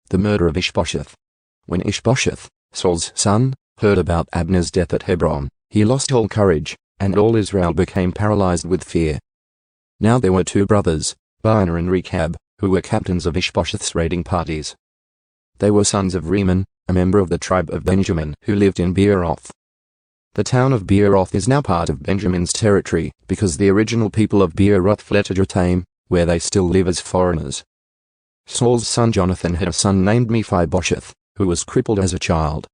The murder of Ishbosheth. When Ishbosheth, Saul's son, heard about Abner's death at Hebron, he lost all courage, and all Israel became paralyzed with fear. Now there were two brothers, Baanah and Rechab, who were captains of Ishbosheth's raiding parties. They were sons of Rimmon, a member of the tribe of Benjamin who lived in Beeroth. The town of Beeroth is now part of Benjamin's territory because the original people of Beeroth fled to Jotham, where they still live as foreigners. Saul's son Jonathan had a son named Mephibosheth, who was crippled as a child.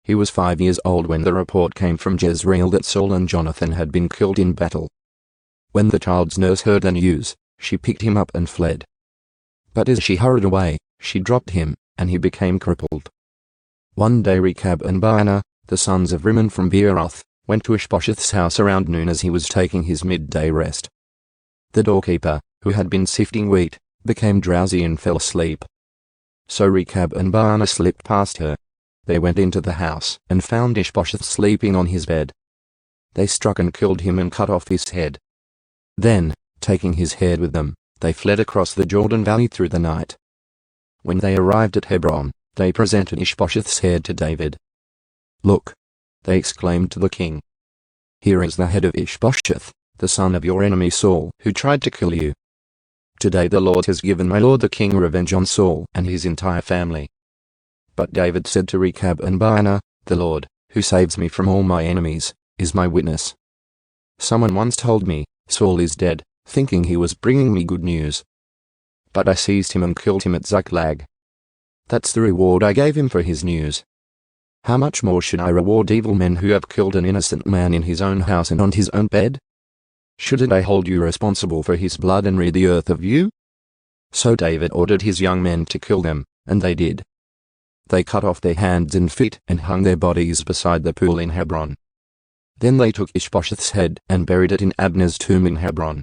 He was 5 years old when the report came from Jezreel that Saul and Jonathan had been killed in battle. When the child's nurse heard the news, she picked him up and fled. But as she hurried away, she dropped him, and he became crippled. One day Rechab and Baanah, the sons of Rimmon from Beeroth, went to Ishbosheth's house around noon as he was taking his midday rest. The doorkeeper, who had been sifting wheat, became drowsy and fell asleep. So Rechab and Baanah slipped past her. They went into the house and found Ishbosheth sleeping on his bed. They struck and killed him and cut off his head. Then, taking his head with them, they fled across the Jordan Valley through the night. When they arrived at Hebron, they presented Ishbosheth's head to David. "Look," they exclaimed to the king. "Here is the head of Ishbosheth, the son of your enemy Saul, who tried to kill you. Today the Lord has given my lord the king revenge on Saul and his entire family." But David said to Rechab and Baanah, "The Lord, who saves me from all my enemies, is my witness. Someone once told me, 'Saul is dead,' thinking he was bringing me good news. But I seized him and killed him at Ziklag. That's the reward I gave him for his news. How much more should I reward evil men who have killed an innocent man in his own house and on his own bed? Shouldn't I hold you responsible for his blood and rid the earth of you?" So David ordered his young men to kill them, and they did. They cut off their hands and feet and hung their bodies beside the pool in Hebron. Then they took Ishbosheth's head and buried it in Abner's tomb in Hebron.